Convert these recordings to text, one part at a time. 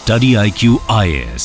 Study IQ IAS,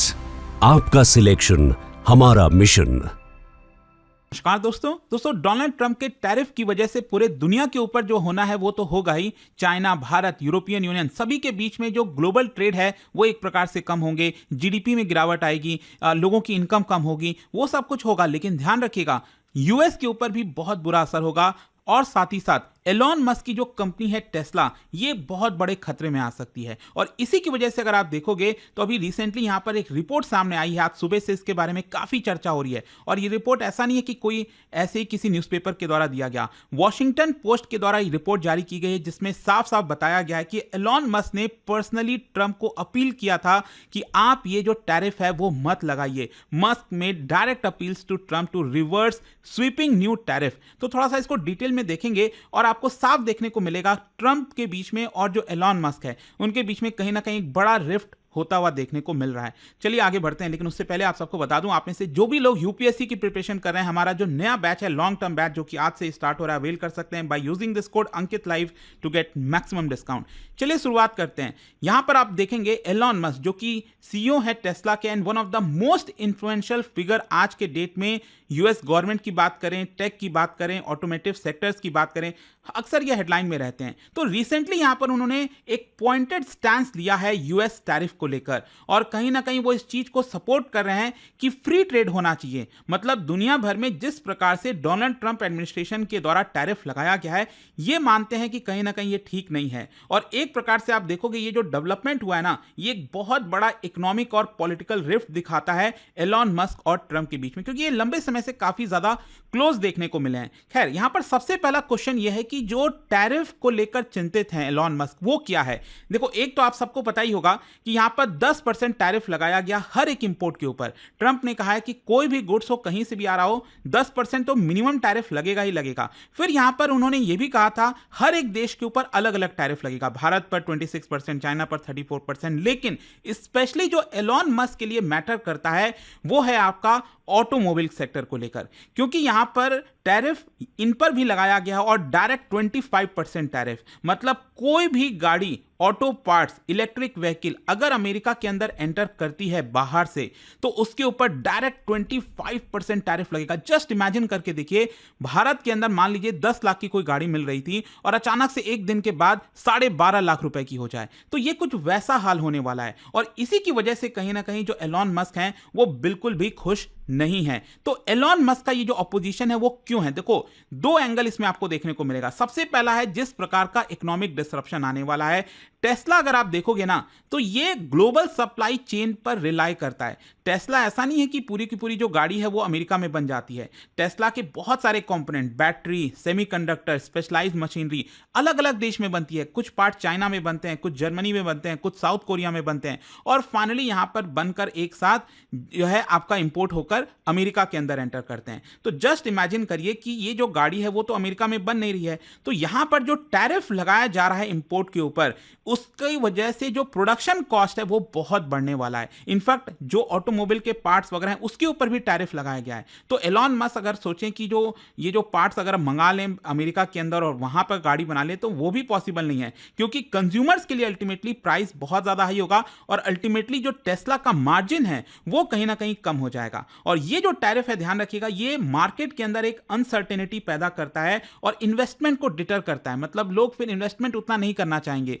आपका selection हमारा mission. नमस्कार दोस्तों डोनाल्ड ट्रंप के टैरिफ की वजह से पूरे दुनिया के ऊपर जो होना है वो तो होगा ही। चाइना, भारत, यूरोपियन यूनियन सभी के बीच में जो ग्लोबल ट्रेड है वो एक प्रकार से कम होंगे, जीडीपी में गिरावट आएगी, लोगों की इनकम कम होगी, वो सब कुछ होगा। लेकिन ध्यान रखिएगा, यूएस के ऊपर भी बहुत बुरा असर होगा और साथ ही साथ एलॉन मस्क की जो कंपनी है टेस्ला, ये बहुत बड़े खतरे में आ सकती है। और इसी की वजह से अगर आप देखोगे तो अभी रिसेंटली यहां पर एक रिपोर्ट सामने आई है, आज सुबह से इसके बारे में काफी चर्चा हो रही है। और ये रिपोर्ट ऐसा नहीं है कि कोई ऐसे ही किसी न्यूज़पेपर के द्वारा दिया गया, वॉशिंगटन पोस्ट के द्वारा ये रिपोर्ट जारी की गई है, जिसमें साफ साफ बताया गया है कि एलॉन मस्क ने पर्सनली ट्रंप को अपील किया था कि आप ये जो टैरिफ है वो मत लगाइए। मस्क में direct appeals to Trump to reverse sweeping new tariff. तो थोड़ा सा इसको डिटेल में देखेंगे और आपको साफ देखने को मिलेगा ट्रंप के बीच में और जो एलॉन मस्क है उनके बीच में कहीं ना कहीं एक बड़ा रिफ्ट होता हुआ देखने को मिल रहा है। चलिए आगे बढ़ते हैं, लेकिन उससे पहले आप सबको बता दूं, आप में से जो भी लोग यूपीएससी की प्रिपरेशन कर रहे हैं, हमारा जो नया बैच है लॉन्ग टर्म बैच, जो कि आज से स्टार्ट हो रहा है, अवेल कर सकते हैं by using this code Ankit live to get maximum discount. चलिए शुरुआत करते हैं। यहां पर आप देखेंगे एलॉन मस्क जो कि सीईओ है टेस्ला के and one of the most influential figure आज के डेट में। यूएस गवर्नमेंट की बात करें, टेक की बात करें, ऑटोमेटिव सेक्टर्स की बात करें, अक्सर ये हेडलाइन में रहते हैं। तो रिसेंटली यहां पर उन्होंने एक पॉइंटेड स्टैंस लिया है यूएस टैरिफ को लेकर, और कहीं ना कहीं वो इस चीज को सपोर्ट कर रहे हैं कि फ्री ट्रेड होना चाहिए। मतलब दुनिया भर में जिस प्रकार से डोनाल्ड ट्रंप एडमिनिस्ट्रेशन के द्वारा टैरिफ लगाया गया है, ये मानते हैं कि कहीं ना कहीं ये ठीक नहीं है। और एक प्रकार से आप देखोगे ये जो डेवलपमेंट हुआ है ना, ये एक बहुत बड़ा इकोनॉमिक और पॉलिटिकल रिफ्ट दिखाता है एलॉन मस्क और ट्रंप के बीच में, क्योंकि ये लंबे समय से काफी ज्यादा क्लोज देखने को मिले हैं। खैर, यहां पर सबसे पहला क्वेश्चन यह है कि जो टैरिफ को लेकर चिंतित हैं एलॉन मस्क, वो क्या है। देखो, एक तो आप सबको पता ही होगा कि यहां पर 10% टैरिफ लगाया गया हर एक इंपोर्ट के ऊपर। ट्रंप ने कहा है कि कोई भी गुड्स हो, कहीं से भी आ रहा हो, 10% तो मिनिमम टैरिफ लगेगा ही लगेगा। फिर यहां पर उन्होंने यह भी कहा था हर एक देश के ऊपर अलग अलग टैरिफ लगेगा, भारत पर 26%, चाइना पर 34%। लेकिन स्पेशली जो एलॉन मस्क के लिए मैटर करता है वो है आपका ऑटोमोबाइल सेक्टर को लेकर, क्योंकि यहां पर टैरिफ इन पर भी लगाया गया है और डायरेक्ट 25% टैरिफ। मतलब कोई भी गाड़ी, ऑटो पार्ट्स, इलेक्ट्रिक व्हीकल अगर अमेरिका के अंदर एंटर करती है बाहर से, तो उसके ऊपर डायरेक्ट 25% टैरिफ लगेगा। जस्ट इमेजिन करके देखिए, भारत के अंदर मान लीजिए 10 लाख की कोई गाड़ी मिल रही थी और अचानक से एक दिन के बाद 12.5 लाख रुपए की हो जाए, तो ये कुछ वैसा हाल होने वाला है। और इसी की वजह से कहीं ना कहीं जो एलॉन मस्क हैं वो बिल्कुल भी खुश नहीं है। तो एलॉन मस्क का ये जो अपोजिशन है वो क्यों है, देखो दो एंगल इसमें आपको देखने को मिलेगा। सबसे पहला है जिस प्रकार का इकोनॉमिक डिसरप्शन आने वाला है। टेस्ला अगर आप देखोगे ना, तो ये ग्लोबल सप्लाई चेन पर रिलाई करता है। टेस्ला ऐसा नहीं है कि पूरी की पूरी जो गाड़ी है वो अमेरिका में बन जाती है। टेस्ला के बहुत सारे component, battery, semiconductor, specialised machinery अलग अलग देश में बनती है। कुछ पार्ट चाइना में बनते हैं, कुछ जर्मनी में बनते हैं, कुछ साउथ कोरिया में बनते हैं, और फाइनली यहां पर बनकर एक साथ जो है आपका इंपोर्ट होकर अमेरिका के अंदर एंटर करते हैं। तो जस्ट इमेजिन करिए कि ये जो गाड़ी है वो तो अमेरिका में बन नहीं रही है, तो यहां पर जो टैरिफ लगाया जा रहा है इंपोर्ट के ऊपर, उसकी वजह से जो प्रोडक्शन कॉस्ट है वो बहुत बढ़ने वाला है। इनफैक्ट जो ऑटोमोबाइल के पार्ट्स वगैरह हैं उसके ऊपर भी टैरिफ लगाया गया है। तो एलॉन मस्क अगर सोचें कि जो ये जो पार्ट्स अगर मंगा लें अमेरिका के अंदर और वहां पर गाड़ी बना लें, तो वो भी पॉसिबल नहीं है, क्योंकि कंज्यूमर्स के लिए अल्टीमेटली प्राइस बहुत ज्यादा हाई होगा और अल्टीमेटली जो टेस्ला का मार्जिन है वो कहीं ना कहीं कम हो जाएगा। और ये जो टैरिफ है, ध्यान रखिएगा, ये मार्केट के अंदर एक अनसर्टेनिटी पैदा करता है और इन्वेस्टमेंट को डिटर करता है। मतलब लोग फिर इन्वेस्टमेंट उतना नहीं करना चाहेंगे,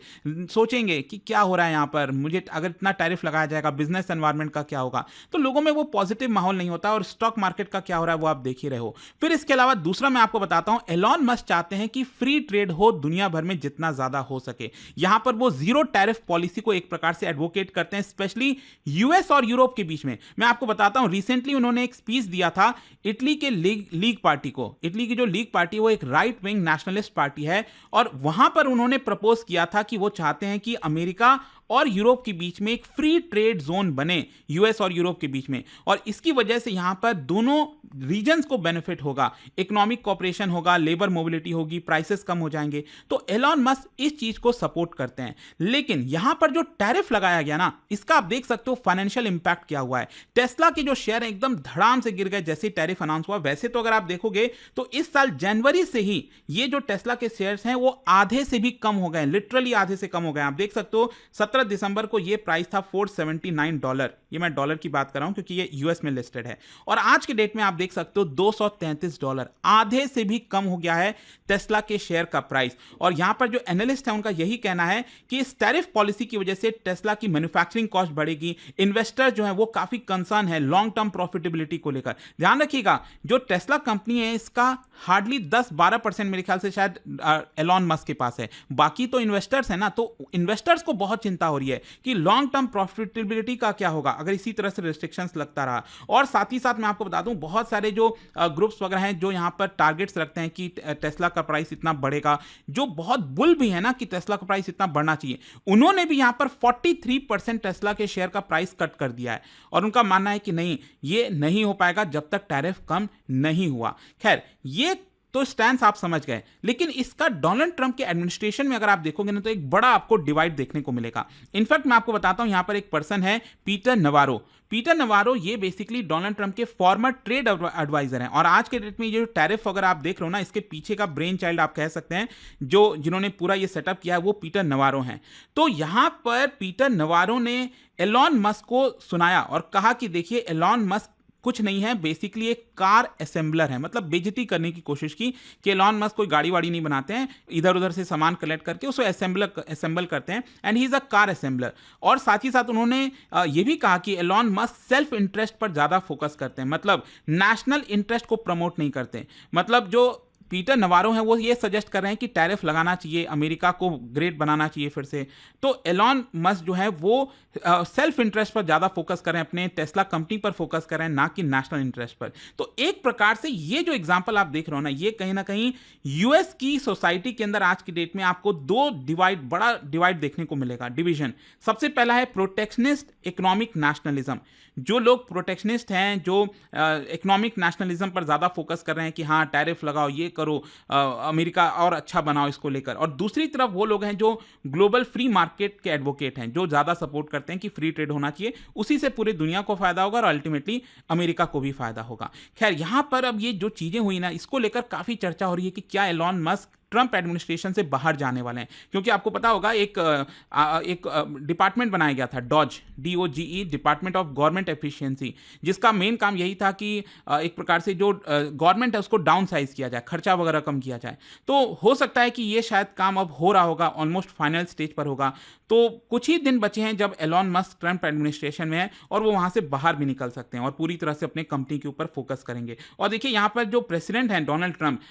सोचेंगे कि क्या हो रहा है यहां पर, मुझे अगर इतना टैरिफ लगाया जाएगा बिजनेस एनवायरनमेंट का क्या होगा। तो लोगों में वो पॉजिटिव माहौल नहीं होता, और स्टॉक मार्केट का क्या हो रहा है वो आप देख ही रहे हो। फिर इसके अलावा दूसरा मैं आपको बताता हूं, एलॉन मस्क चाहते हैं कि फ्री ट्रेड हो दुनिया भर में जितना ज्यादा हो सके। यहां पर वो जीरो टैरिफ पॉलिसी को एक प्रकार से एडवोकेट करते हैं, स्पेशली यूएस और यूरोप के बीच में। मैं आपको बताता हूं, रिसेंटली उन्होंने एक स्पीच दिया था इटली के लीग पार्टी को। इटली की जो लीग पार्टी है वो एक राइट विंग नेशनलिस्ट पार्टी है, और वहां पर उन्होंने प्रपोज किया था कि वो चाहते हैं कि अमेरिका और यूरोप के बीच में एक फ्री ट्रेड जोन बने, यूएस और यूरोप के बीच में। और इसकी वजह से यहां पर दोनों रीजन्स को बेनिफिट होगा, इकोनॉमिक कॉपरेशन होगा, लेबर मोबिलिटी होगी, प्राइसेस कम हो जाएंगे। तो एलॉन मस्क इस चीज को सपोर्ट करते हैं। लेकिन यहां पर जो टैरिफ लगाया गया ना, इसका आप देख सकते हो फाइनेंशियल इंपैक्ट क्या हुआ है। टेस्ला के जो शेयर है एकदम धड़ाम से गिर गए जैसे टैरिफ अनाउंस हुआ। वैसे तो अगर आप देखोगे तो इस साल जनवरी से ही ये जो टेस्ला के शेयर्स हैं वो आधे से भी कम हो गए, लिटरली आधे से कम कम हो गए। आप देख सकते हो 17 दिसंबर को ये प्राइस था $479, ये मैं डॉलर की बात कर रहा हूं क्योंकि ये यूएस में लिस्टेड है। और आज के डेट में आप देख सकते हो $233, आधे से भी कम हो गया है टेस्ला के शेयर का प्राइस। और यहां पर जो एनालिस्ट है उनका यही कहना है कि इस टैरिफ पॉलिसी की वजह से टेस्ला की मैन्युफैक्चरिंग कॉस्ट बढ़ेगी। इन्वेस्टर जो है वो काफी कंसर्न है लॉन्ग टर्म प्रॉफिटेबिलिटी को लेकर। ध्यान रखिएगा, जो टेस्ला कंपनी है इसका हार्डली 10-12% मेरे ख्याल से शायद एलॉन मस्क के पास है, बाकी तो इन्वेस्टर्स है ना। तो इन्वेस्टर्स को बहुत चिंता हो रही है कि लॉन्ग टर्म प्रॉफिटेबिलिटी का क्या होगा अगर इसी तरह से रिस्ट्रिक्शंस लगता रहा। और साथ ही साथ मैं आपको बता दूं, बहुत सारे जो ग्रुप्स वगैरह हैं जो यहां पर टारगेट्स रखते हैं कि टेस्ला का प्राइस इतना बढ़ेगा, जो बहुत बुल भी है ना कि टेस्ला का प्राइस इतना बढ़ना चाहिए, उन्होंने भी यहां पर 43% टेस्ला के शेयर का प्राइस कट कर दिया है। और उनका मानना है कि नहीं, ये नहीं हो पाएगा जब तक टैरिफ कम नहीं हुआ। खैर, ये तो स्टैंस आप समझ गए, लेकिन इसका डोनाल्ड ट्रंप के एडमिनिस्ट्रेशन में अगर आप देखोगे ना तो एक बड़ा आपको डिवाइड देखने को मिलेगा। इनफैक्ट मैं आपको बताता हूं, यहां पर एक पर्सन है पीटर नवारो। पीटर नवारो ये बेसिकली डोनाल्ड ट्रंप के फॉर्मर ट्रेड एडवाइजर हैं। और आज के डेट में ये जो टैरिफ अगर आप देख रहे हो ना, इसके पीछे का ब्रेन चाइल्ड आप कह सकते हैं, जिन्होंने पूरा ये सेटअप किया है वो पीटर नवारो हैं। तो यहां पर पीटर नवारो ने एलॉन मस्क को सुनाया और कहा कि देखिए, एलॉन मस्क कुछ नहीं है, बेसिकली एक कार असेंबलर है। मतलब बेइज्जती करने की कोशिश की कि एलॉन मस्क कोई गाड़ी वाड़ी नहीं बनाते हैं, इधर उधर से सामान कलेक्ट करके उसे असेंबल करते हैं, and he is a car assembler. और साथ ही साथ उन्होंने ये भी कहा कि एलॉन मस्क सेल्फ इंटरेस्ट पर ज़्यादा फोकस करते हैं, मतलब नेशनल इंटरेस्ट को प्रमोट नहीं करते। मतलब जो पीटर नवारो हैं वो ये सजेस्ट कर रहे हैं कि टैरिफ लगाना चाहिए, अमेरिका को ग्रेट बनाना चाहिए फिर से। तो एलॉन मस्क जो है वो सेल्फ इंटरेस्ट पर ज़्यादा फोकस कर रहे हैं, अपने टेस्ला कंपनी पर फोकस कर रहे हैं, ना कि नेशनल इंटरेस्ट पर। तो एक प्रकार से ये जो एग्जांपल आप देख रहे हो ना, ये कहीं ना कहीं यूएस की सोसाइटी के अंदर आज की डेट में आपको बड़ा डिवाइड देखने को मिलेगा, डिवीजन। सबसे पहला है प्रोटेक्शनिस्ट इकोनॉमिक नेशनलिज्म। जो लोग प्रोटेक्शनिस्ट हैं, जो इकोनॉमिक नेशनलिज्म पर ज़्यादा फोकस कर रहे हैं कि हाँ टैरिफ लगाओ, ये करो, अमेरिका और अच्छा बनाओ इसको लेकर। और दूसरी तरफ वो लोग हैं जो ग्लोबल फ्री मार्केट के एडवोकेट हैं, जो ज़्यादा सपोर्ट करते हैं कि फ्री ट्रेड होना चाहिए, उसी से पूरी दुनिया को फायदा होगा और अल्टीमेटली अमेरिका को भी फायदा होगा। खैर, यहाँ पर अब ये जो चीज़ें हुई ना, इसको लेकर काफ़ी चर्चा हो रही है कि क्या एलॉन मस्क ट्रंप एडमिनिस्ट्रेशन से बाहर जाने वाले हैं। क्योंकि आपको पता होगा एक डिपार्टमेंट बनाया गया था, DOGE, department of government efficiency, जिसका मेन काम यही था कि एक प्रकार से जो गवर्नमेंट है उसको डाउन साइज किया जाए, खर्चा वगैरह कम किया जाए। तो हो सकता है कि ये शायद काम अब हो रहा होगा, ऑलमोस्ट फाइनल स्टेज पर होगा। तो कुछ ही दिन बचे हैं जब एलॉन मस्क ट्रंप एडमिनिस्ट्रेशन में है और वो वहां से बाहर भी निकल सकते हैं और पूरी तरह से अपने कंपनी के ऊपर फोकस करेंगे। और देखिए, यहाँ पर जो प्रेसिडेंट हैं डोनाल्ड ट्रंप,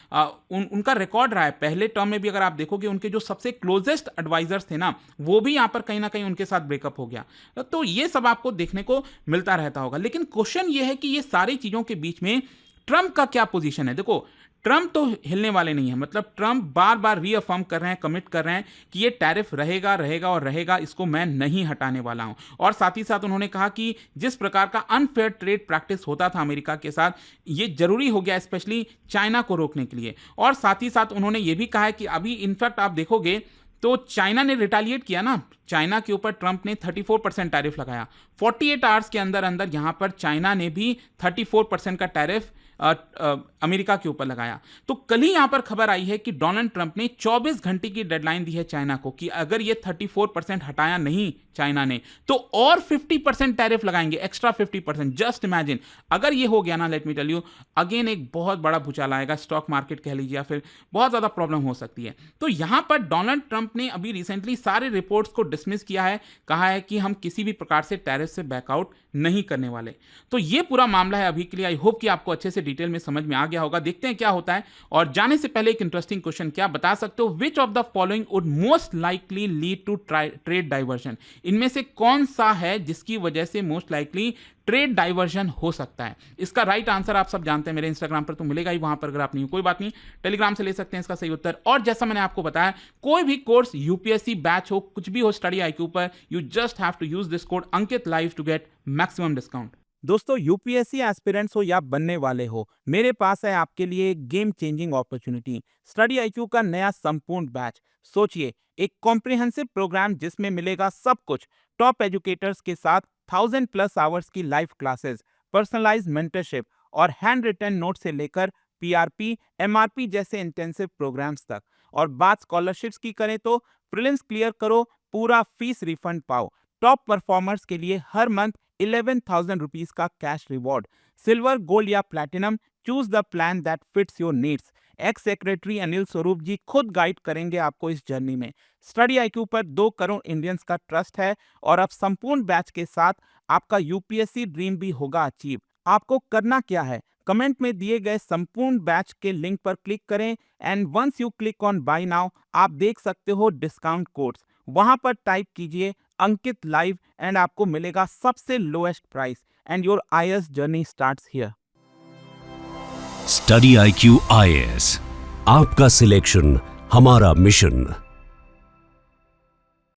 उनका रिकॉर्ड रहा है, पहले टर्म में भी अगर आप देखोगे उनके जो सबसे क्लोजेस्ट एडवाइजर्स थे ना, वो भी यहां पर कहीं ना कहीं उनके साथ ब्रेकअप हो गया। तो ये सब आपको देखने को मिलता रहता होगा। लेकिन क्वेश्चन ये है कि ये सारी चीजों के बीच में ट्रंप का क्या पोजीशन है। देखो, ट्रंप तो हिलने वाले नहीं है। मतलब ट्रंप बार बार रीअफर्म कर रहे हैं, कमिट कर रहे हैं कि ये टैरिफ रहेगा रहेगा और रहेगा, इसको मैं नहीं हटाने वाला हूं। और साथ ही साथ उन्होंने कहा कि जिस प्रकार का अनफेयर ट्रेड प्रैक्टिस होता था अमेरिका के साथ, ये जरूरी हो गया स्पेशली चाइना को रोकने के लिए। और साथ ही साथ उन्होंने ये भी कहा है कि अभी इनफैक्ट आप देखोगे तो चाइना ने रिटालिएट किया ना, चाइना के ऊपर ट्रंप ने 34% टैरिफ लगाया। 48 आवर्स के अंदर अंदर यहां पर चाइना ने भी 34% का टैरिफ अमेरिका के ऊपर लगाया। तो कल ही यहां पर खबर आई है कि डोनाल्ड ट्रंप ने 24 घंटे की डेडलाइन दी है चाइना को कि अगर ये 34% हटाया नहीं चाइना ने, तो और 50% टैरिफ लगाएंगे, एक्स्ट्रा 50%। जस्ट इमेजिन, अगर ये हो गया ना, let me tell you, again एक बहुत बड़ा भूचाल आएगा, स्टॉक मार्केट कह लीजिए, या फिर बहुत ज्यादा प्रॉब्लम हो सकती है। तो यहां पर डोनाल्ड ट्रंप ने अभी रिसेंटली सारे रिपोर्ट्स को डिसमिस किया है, कहा है कि हम किसी भी प्रकार से टैरिफ से बैकआउट नहीं करने वाले। तो ये पूरा मामला है अभी के लिए। आई होप कि आपको अच्छे से डिटेल में समझ में आ गया होगा। देखते हैं क्या होता है। और जाने से पहले एक इंटरेस्टिंग क्वेश्चन, क्या बता सकते हो which of the following would most likely lead to trade diversion? इनमें से कौन सा है जिसकी वजह से मोस्ट लाइकली ट्रेड डाइवर्जन हो सकता है? इसका राइट आंसर आप सब जानते हैं, मेरे इंस्टाग्राम पर तो मिलेगा ही, वहां पर अगर आप नहीं हो कोई बात नहीं, टेलीग्राम से ले सकते हैं इसका सही उत्तर। और जैसा मैंने आपको बताया, कोई भी कोर्स, यूपीएससी बैच हो, कुछ भी हो स्टडी आईक्यू पर, you just have to use this code Ankit live to get maximum discount. दोस्तों, यूपीएससी एस्पिरेंट्स हो या बनने वाले हो, मेरे पास है आपके लिए एक game changing opportunity, study IQ का नया संपूर्ण बैच। सोचिए, एक कॉम्प्रिहेंसिव प्रोग्राम जिसमें मिलेगा सब कुछ, टॉप एजुकेटर्स के साथ 1000+ आवर्स की लाइव क्लासेस, पर्सनलाइज्ड मेंटरशिप और हैंड रिटन नोट से लेकर पीआरपी, एमआरपी जैसे इंटेंसिव प्रोग्राम्स तक। और बात स्कॉलरशिप्स की करें तो प्रीलिम्स क्लियर करो पूरा फीस रिफंड पाओ। टॉप परफॉर्मर्स के लिए हर मंथ 11,000 रुपीज का कैश रिवॉर्ड। सिल्वर, गोल्ड या platinum, choose the plan that fits your needs. X secretary Anil Swarup जी खुद गाइड करेंगे आपको इस जर्नी में। स्टडी आईक्यू पर 2 करोड़ इंडियंस का ट्रस्ट है और अब संपूर्ण बैच के साथ आपका यूपीएससी ड्रीम भी होगा अचीव। आपको करना क्या है, कमेंट में दिए गए संपूर्ण बैच के लिंक पर क्लिक करें and once you click on buy now आप देख सकते हो डिस्काउंट कोड्स। वहां पर टाइप कीजिए अंकित लाइव एंड आपको मिलेगा सबसे lowest price and your IAS journey starts here. Study IQ IAS, आपका सिलेक्शन हमारा मिशन।